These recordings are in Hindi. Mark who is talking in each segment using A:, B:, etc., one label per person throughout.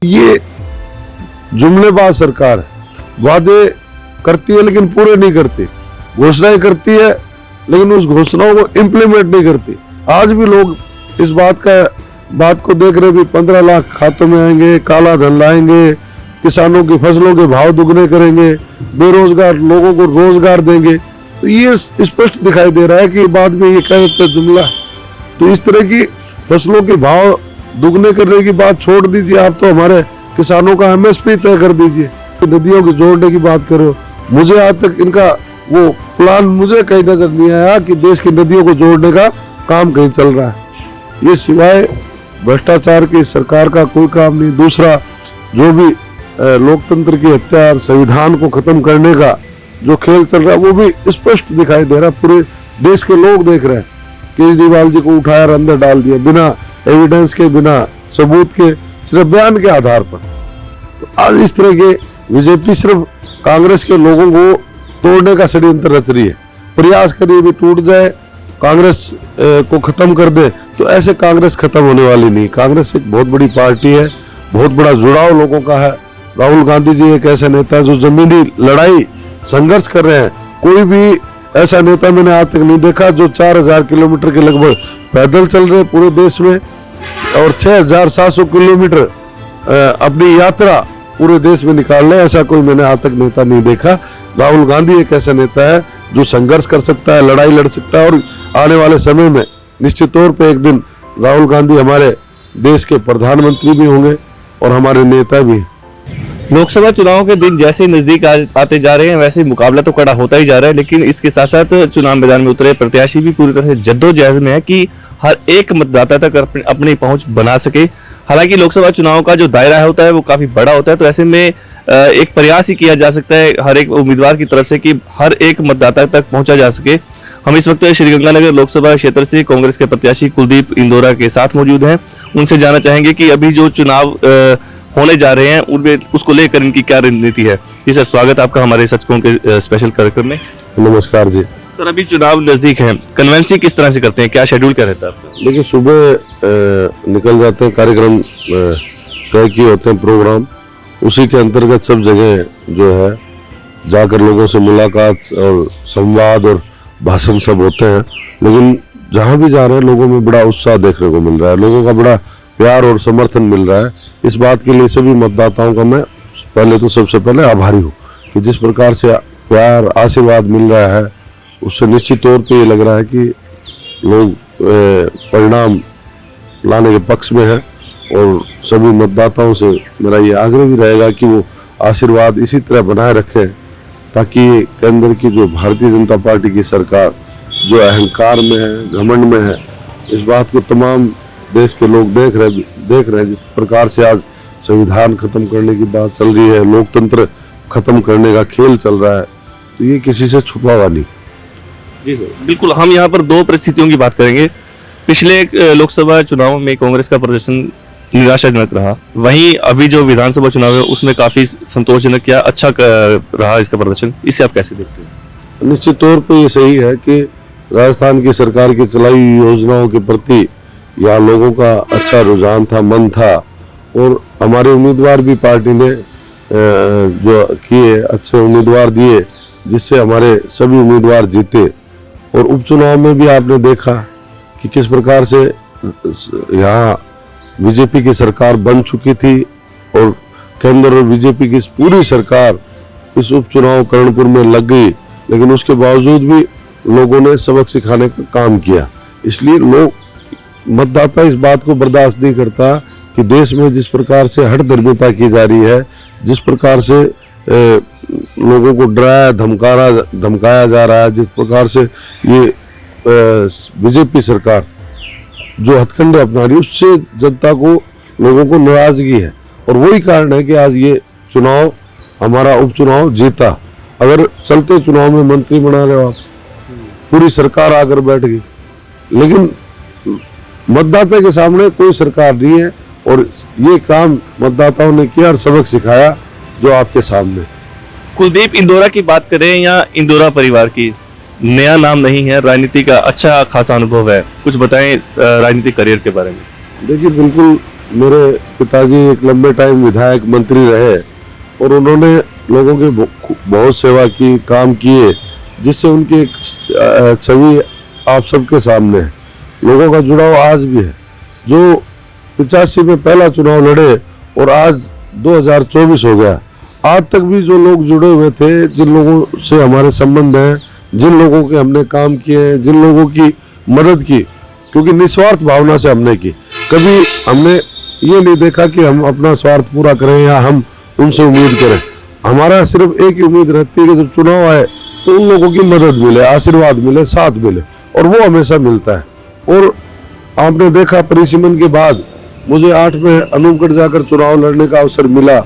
A: ये जुमलेबाज सरकार है, वादे करती है लेकिन पूरे नहीं करती, घोषणाएं करती है लेकिन उस घोषणाओं को इम्प्लीमेंट नहीं करती। आज भी लोग इस बात को देख रहे भी 15 लाख खातों में आएंगे, काला धन लाएंगे, किसानों की फसलों के भाव दुगने करेंगे, बेरोजगार लोगों को रोजगार देंगे। तो ये स्पष्ट दिखाई दे रहा है कि बाद में ये कह देते जुमला। तो इस तरह की फसलों के भाव दुगने करने की बात छोड़ दीजिए, आप तो हमारे किसानों का एमएसपी तय कर दीजिए। नदियों को जोड़ने की बात कर रहे हो, मुझे आज तक इनका वो प्लान मुझे कहीं नजर नहीं आया कि देश की नदियों को जोड़ने का काम कहीं चल रहा है। ये सिवाय भ्रष्टाचार की सरकार का कोई काम नहीं। दूसरा, जो भी लोकतंत्र की हत्या, संविधान को खत्म करने का जो खेल चल रहा है वो भी स्पष्ट दिखाई दे रहा है। पूरे देश के लोग देख रहे हैं। केजरीवाल जी को उठाया और अंदर डाल दिया बिना एविडेंस के, बिना सबूत के, सिर्फ बयान के आधार पर। तो आज इस तरह के बीजेपी सिर्फ कांग्रेस के लोगों को तोड़ने का षड्यंत्र रच रही है। प्रयास करिए भी टूट जाए, कांग्रेस को खत्म कर दे, तो ऐसे कांग्रेस खत्म होने वाली नहीं। कांग्रेस एक बहुत बड़ी पार्टी है, बहुत बड़ा जुड़ाव लोगों का है। राहुल गांधी जी एक ऐसे नेता है जो जमीनी लड़ाई संघर्ष कर रहे हैं। कोई भी ऐसा नेता मैंने आज तक नहीं देखा जो 4000 किलोमीटर के लगभग पैदल चल रहे पूरे देश में और 6700 किलोमीटर अपनी यात्रा पूरे देश में निकाल रहे, ऐसा कोई मैंने आज तक नेता नहीं देखा। राहुल गांधी एक ऐसा नेता है जो संघर्ष कर सकता है, लड़ाई लड़ सकता है और आने वाले समय में निश्चित तौर पे एक दिन राहुल गांधी हमारे देश के प्रधानमंत्री भी होंगे और हमारे नेता भी।
B: लोकसभा चुनाव के दिन जैसे नजदीक आते जा रहे हैं वैसे मुकाबला तो कड़ा होता ही जा रहा है, लेकिन इसके साथ साथ चुनाव मैदान में उतरे प्रत्याशी भी पूरी तरह से जद्दोजहद में है कि हर एक मतदाता तक अपनी पहुंच बना सके। हालांकि लोकसभा चुनाव का जो दायरा होता है वो काफी बड़ा होता है, तो ऐसे में एक प्रयास ही किया जा सकता है हर एक उम्मीदवार की तरफ से कि हर एक मतदाता तक पहुंचा जा सके। हम इस वक्त श्रीगंगानगर लोकसभा क्षेत्र से कांग्रेस के प्रत्याशी कुलदीप इंदौरा के साथ मौजूद हैं। उनसे जानना चाहेंगे कि अभी जो चुनाव होने जा रहे हैं उनमें उसको लेकर इनकी क्या रणनीति है। जी सर, स्वागत आपका हमारे सच कहूं के स्पेशल कार्यक्रम में।
A: नमस्कार जी
B: सर, अभी चुनाव नजदीक है, कन्वेंसी किस तरह से करते हैं, क्या शेड्यूल क्या रहता है आपका?
A: देखिए, सुबह निकल जाते हैं, कार्यक्रम तय किए होते हैं, प्रोग्राम, उसी के अंतर्गत सब जगह जो है जाकर लोगों से मुलाकात और संवाद और भाषण सब होते हैं। लेकिन जहाँ भी जा रहे हैं लोगों में बड़ा उत्साह देखने को मिल रहा है, लोगों का बड़ा प्यार और समर्थन मिल रहा है। इस बात के लिए सभी मतदाताओं का मैं पहले तो सबसे पहले आभारी हूँ कि जिस प्रकार से प्यार आशीर्वाद मिल रहा है उससे निश्चित तौर पे ये लग रहा है कि लोग परिणाम लाने के पक्ष में है। और सभी मतदाताओं से मेरा ये आग्रह भी रहेगा कि वो आशीर्वाद इसी तरह बनाए रखें ताकि केंद्र की जो भारतीय जनता पार्टी की सरकार जो अहंकार में है, घमंड में है, इस बात को तमाम देश के लोग देख रहे हैं। जिस प्रकार से आज संविधान खत्म करने की बात चल रही है, लोकतंत्र खत्म करने का खेल चल रहा है, तो ये किसी से छुपा हुआ नहीं।
B: जी सर, बिल्कुल। हम यहाँ पर दो परिस्थितियों की बात करेंगे। पिछले लोकसभा चुनाव में कांग्रेस का प्रदर्शन निराशाजनक रहा, वहीं अभी जो विधानसभा चुनाव है उसमें काफी संतोषजनक या अच्छा रहा इसका प्रदर्शन, इसे आप कैसे देखते हैं?
A: निश्चित तौर पर ये सही है कि राजस्थान की सरकार की चलाई योजनाओं के प्रति यहाँ लोगों का अच्छा रुझान था, मन था और हमारे उम्मीदवार भी पार्टी ने जो किए, अच्छे उम्मीदवार दिए जिससे हमारे सभी उम्मीदवार जीते। और उपचुनाव में भी आपने देखा कि किस प्रकार से यहाँ बीजेपी की सरकार बन चुकी थी और केंद्र और बीजेपी की पूरी सरकार इस उपचुनाव कर्णपुर में लग गई, लेकिन उसके बावजूद भी लोगों ने सबक सिखाने का काम किया। इसलिए लोग मतदाता इस बात को बर्दाश्त नहीं करता कि देश में जिस प्रकार से हठधर्मिता की जा रही है, जिस प्रकार से लोगों को डराया धमकाया जा रहा है, जिस प्रकार से ये बीजेपी सरकार जो हथकंडे अपना रही है, उससे जनता को, लोगों को नाराजगी है। और वही कारण है कि आज ये चुनाव, हमारा उपचुनाव जीता। अगर चलते चुनाव में मंत्री बना रहे हो आप, पूरी सरकार आकर बैठ गई, लेकिन मतदाता के सामने कोई सरकार नहीं है और ये काम मतदाताओं ने किया और सबक सिखाया जो आपके सामने।
B: कुलदीप इंदौरा की बात करें या इंदौरा परिवार की, नया नाम नहीं है, राजनीति का अच्छा खासा अनुभव है, कुछ बताएं राजनीतिक करियर के बारे में।
A: देखिए, बिल्कुल मेरे पिताजी एक लंबे टाइम विधायक मंत्री रहे और उन्होंने लोगों की बहुत सेवा की, काम किए, जिससे उनकी एक छवि आप सबके सामने है। लोगों का जुड़ाव आज भी है। जो 85 में पहला चुनाव लड़े और आज 2024 हो गया, आज तक भी जो लोग जुड़े हुए थे, जिन लोगों से हमारे संबंध हैं, जिन लोगों के हमने काम किए, जिन लोगों की मदद की, क्योंकि निस्वार्थ भावना से हमने की। कभी हमने ये नहीं देखा कि हम अपना स्वार्थ पूरा करें या हम उनसे उम्मीद करें। हमारा सिर्फ एक ही उम्मीद रहती है कि जब चुनाव आए तो उन लोगों की मदद मिले, आशीर्वाद मिले, साथ मिले, और वो हमेशा मिलता है। और आपने देखा परिसीमन के बाद मुझे 8 में अनूपगढ़ जाकर चुनाव लड़ने का अवसर मिला।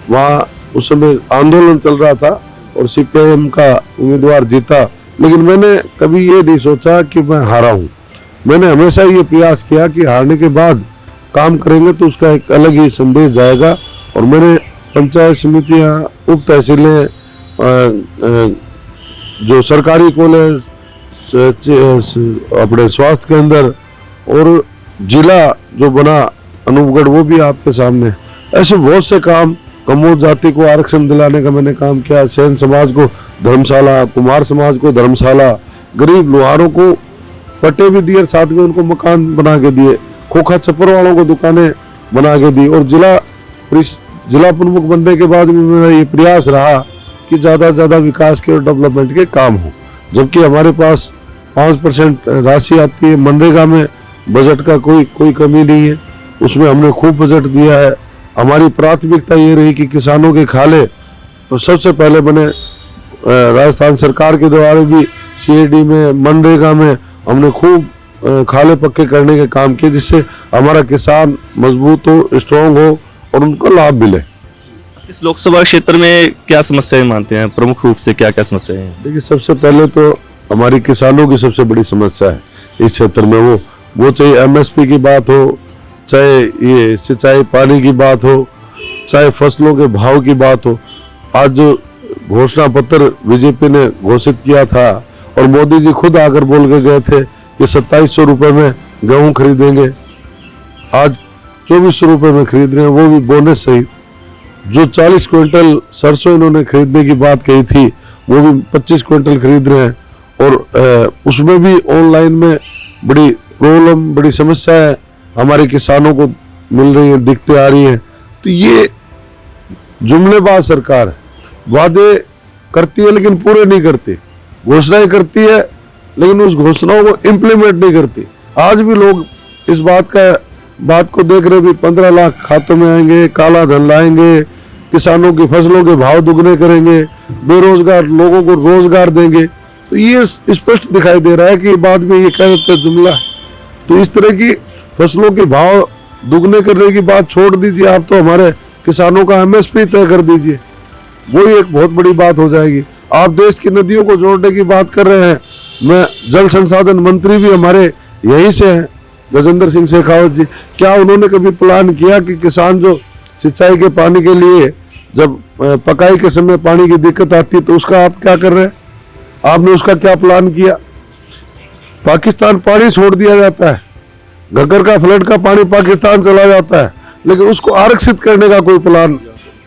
A: वहाँ उस समय आंदोलन चल रहा था और CPIM का उम्मीदवार जीता, लेकिन मैंने कभी ये नहीं सोचा कि मैं हारा हूँ। मैंने हमेशा ये प्रयास किया कि हारने के बाद काम करेंगे तो उसका एक अलग ही संदेश जाएगा। और मैंने पंचायत समितियाँ, उप तहसीलें, जो सरकारी कॉलेज, अपने स्वास्थ्य केंद्र और जिला जो बना अनूपगढ़, वो भी आपके सामने। ऐसे बहुत से काम, कमोद जाति को आरक्षण दिलाने का मैंने काम किया, सेन समाज को धर्मशाला, कुमार समाज को धर्मशाला, गरीब लोहारों को पट्टे भी दिए, साथ में उनको मकान बना के दिए, खोखा छप्पर वालों को दुकानें बना के दी। और जिला प्रमुख बनने के बाद भी मेरा ये प्रयास रहा कि ज़्यादा से ज़्यादा विकास के और डेवलपमेंट के काम हो। जबकि हमारे पास 5% राशि आती है, मनरेगा में बजट का कोई कमी नहीं है, उसमें हमने खूब बजट दिया है। हमारी प्राथमिकता ये रही कि किसानों के खाले तो सबसे पहले बने। राजस्थान सरकार के द्वारा भी CAD में, मनरेगा में हमने खूब खाले पक्के करने के काम किए, जिससे हमारा किसान मजबूत हो, स्ट्रांग हो और उनको लाभ मिले।
B: इस लोकसभा क्षेत्र में क्या समस्याएं मानते हैं, प्रमुख रूप से क्या क्या समस्याएं हैं?
A: देखिए, सबसे पहले तो हमारी किसानों की सबसे बड़ी समस्या है इस क्षेत्र में, वो चाहे MSP की बात हो, चाहे ये सिंचाई पानी की बात हो, चाहे फसलों के भाव की बात हो। आज जो घोषणा पत्र बीजेपी ने घोषित किया था और मोदी जी खुद आकर बोल के गए थे कि 2700 रुपये में गेहूं खरीदेंगे, आज 2400 रुपये में खरीद रहे हैं, वो भी बोनस सहित। जो 40 क्विंटल सरसों इन्होंने खरीदने की बात कही थी, वो भी 25 क्विंटल खरीद रहे हैं। और उसमें भी ऑनलाइन में बड़ी प्रॉब्लम, बड़ी समस्या है हमारे किसानों को मिल रही है, दिक्कतें आ रही हैं। तो ये जुमलेबाज सरकार है, वादे करती है लेकिन पूरे नहीं करती, घोषणाएं करती है लेकिन उस घोषणाओं को इम्प्लीमेंट नहीं करती। आज भी लोग इस बात को देख रहे भी 15 लाख खातों में आएंगे, काला धन लाएंगे, किसानों की फसलों के भाव दुगने करेंगे, बेरोजगार लोगों को रोजगार देंगे। तो ये स्पष्ट दिखाई दे रहा है कि बाद में ये कह देते हैं जुमला है। तो इस तरह की फसलों के भाव दुगने करने की बात छोड़ दीजिए, आप तो हमारे किसानों का MSP तय कर दीजिए, वही एक बहुत बड़ी बात हो जाएगी। आप देश की नदियों को जोड़ने की बात कर रहे हैं, मैं जल संसाधन मंत्री भी हमारे यहीं से हैं, गजेंद्र सिंह शेखावत जी। क्या उन्होंने कभी प्लान किया कि किसान जो सिंचाई के पानी के लिए जब पकाई के समय पानी की दिक्कत आती है तो उसका आप क्या कर रहे हैं? आपने उसका क्या प्लान किया? पाकिस्तान पानी छोड़ दिया जाता है, घग्गर का फ्लड का पानी पाकिस्तान चला जाता है, लेकिन उसको आरक्षित करने का कोई प्लान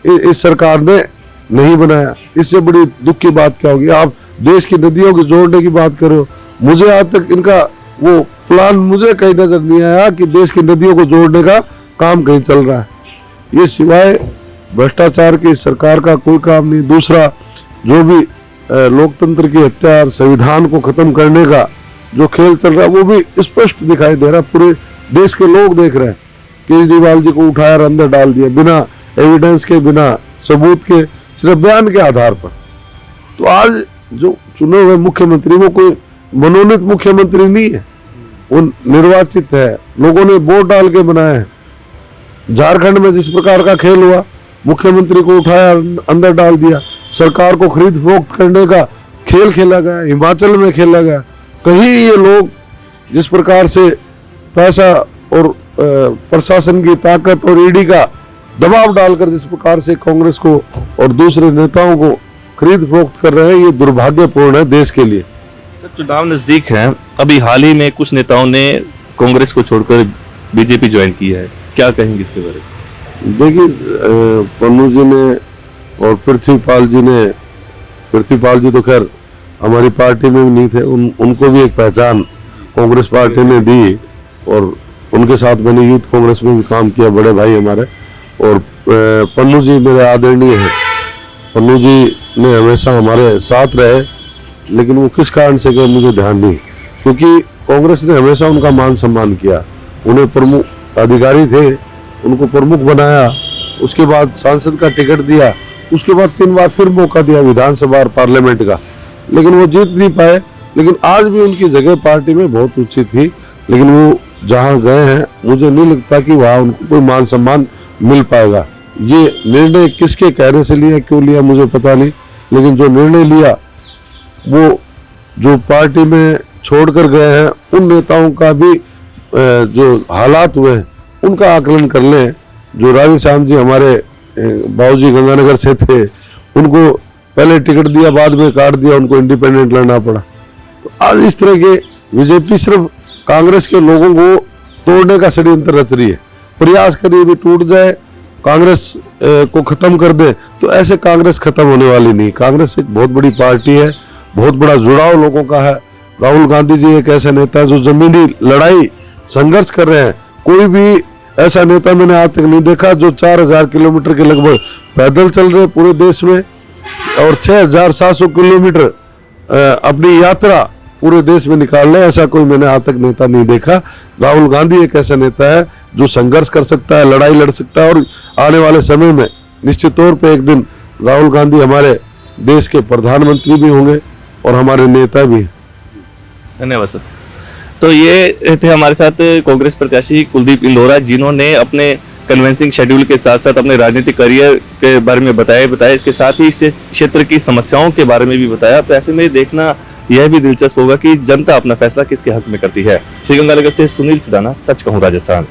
A: इस सरकार ने नहीं बनाया। इससे बड़ी दुख की बात क्या होगी? आप देश की नदियों को जोड़ने की बात कर रहे हो, मुझे आज तक इनका वो प्लान मुझे कहीं नजर नहीं आया कि देश की नदियों को जोड़ने का काम कहीं चल रहा है। ये सिवाय भ्रष्टाचार की सरकार का कोई काम नहीं। दूसरा, जो भी लोकतंत्र की हत्या, संविधान को खत्म करने का जो खेल चल रहा है, वो भी स्पष्ट दिखाई दे रहा है, पूरे देश के लोग देख रहे हैं। केजरीवाल जी को उठाया और अंदर डाल दिया, बिना एविडेंस के, बिना सबूत के, सिर्फ बयान के आधार पर। तो आज जो चुने हुए मुख्यमंत्री वो कोई मनोनीत मुख्यमंत्री नहीं है, वो निर्वाचित है, लोगों ने वोट डाल के बनाया है। झारखंड में जिस प्रकार का खेल हुआ, मुख्यमंत्री को उठाया अंदर डाल दिया, सरकार को खरीद फरोख्त करने का खेल खेला गया, हिमाचल में खेला गया। कहीं ये लोग जिस प्रकार से पैसा और प्रशासन की ताकत और ईडी का दबाव डालकर जिस प्रकार से कांग्रेस को और दूसरे नेताओं को खरीद फरोख्त कर रहे हैं, ये दुर्भाग्यपूर्ण है देश के लिए।
B: सर, चुनाव नजदीक है, अभी हाल ही में कुछ नेताओं ने कांग्रेस को छोड़कर बीजेपी ज्वाइन की है, क्या कहेंगे इसके बारे में?
A: देखिए पन्नू जी ने और पृथ्वीपाल जी तो खैर हमारी पार्टी में भी नहीं थे, उनको भी एक पहचान कांग्रेस पार्टी ने दी और उनके साथ मैंने यूथ कांग्रेस में भी काम किया, बड़े भाई हमारे। और पन्नू जी मेरे आदरणीय हैं, पन्नू जी ने हमेशा हमारे साथ रहे, लेकिन वो किस कारण से गए मुझे ध्यान नहीं, क्योंकि कांग्रेस ने हमेशा उनका मान सम्मान किया। उन्हें प्रमुख अधिकारी थे, उनको प्रमुख बनाया, उसके बाद सांसद का टिकट दिया, उसके बाद 3 बार फिर मौका दिया विधानसभा और पार्लियामेंट का, लेकिन वो जीत नहीं पाए। लेकिन आज भी उनकी जगह पार्टी में बहुत ऊंची थी, लेकिन वो जहां गए हैं मुझे नहीं लगता कि वहां उनको कोई मान सम्मान मिल पाएगा। ये निर्णय किसके कहने से लिया, क्यों लिया मुझे पता नहीं, लेकिन जो निर्णय लिया वो जो पार्टी में छोड़कर गए हैं उन नेताओं का भी जो हालात हुए हैं उनका आकलन कर लें। जो राधे श्याम जी हमारे बाबूजी गंगानगर से थे, उनको पहले टिकट दिया, बाद में काट दिया, उनको इंडिपेंडेंट लड़ना पड़ा। तो आज इस तरह के बीजेपी सिर्फ कांग्रेस के लोगों को तोड़ने का षड्यंत्र रच रही है, प्रयास करिए भी टूट जाए, कांग्रेस को खत्म कर दे, तो ऐसे कांग्रेस खत्म होने वाली नहीं। कांग्रेस एक बहुत बड़ी पार्टी है, बहुत बड़ा जुड़ाव लोगों का है। राहुल गांधी जी एक ऐसा नेता है जो जमीनी लड़ाई संघर्ष कर रहे हैं। कोई भी ऐसा नेता मैंने आज तक नहीं देखा जो 4000 किलोमीटर के लगभग पैदल चल रहे पूरे देश में और 6700 किलोमीटर अपनी यात्रा पूरे देश में निकाल रहे, ऐसा कोई मैंने आज तक नेता नहीं देखा। राहुल गांधी एक ऐसा नेता है जो संघर्ष कर सकता है, लड़ाई लड़ सकता है, और आने वाले समय में निश्चित तौर पे एक दिन राहुल गांधी हमारे देश के प्रधानमंत्री भी होंगे और हमारे नेता भी।
B: धन्यवाद सर। तो ये थे हमारे साथ कांग्रेस प्रत्याशी कुलदीप इंदौरा, जिन्होंने अपने कन्वेंसिंग शेड्यूल के साथ साथ अपने राजनीतिक करियर के बारे में बताया, इसके साथ ही इस क्षेत्र की समस्याओं के बारे में भी बताया। तो ऐसे में देखना यह भी दिलचस्प होगा कि जनता अपना फैसला किसके हक में करती है। श्रीगंगानगर से सुनील सिदाना, सच कहूं राजस्थान।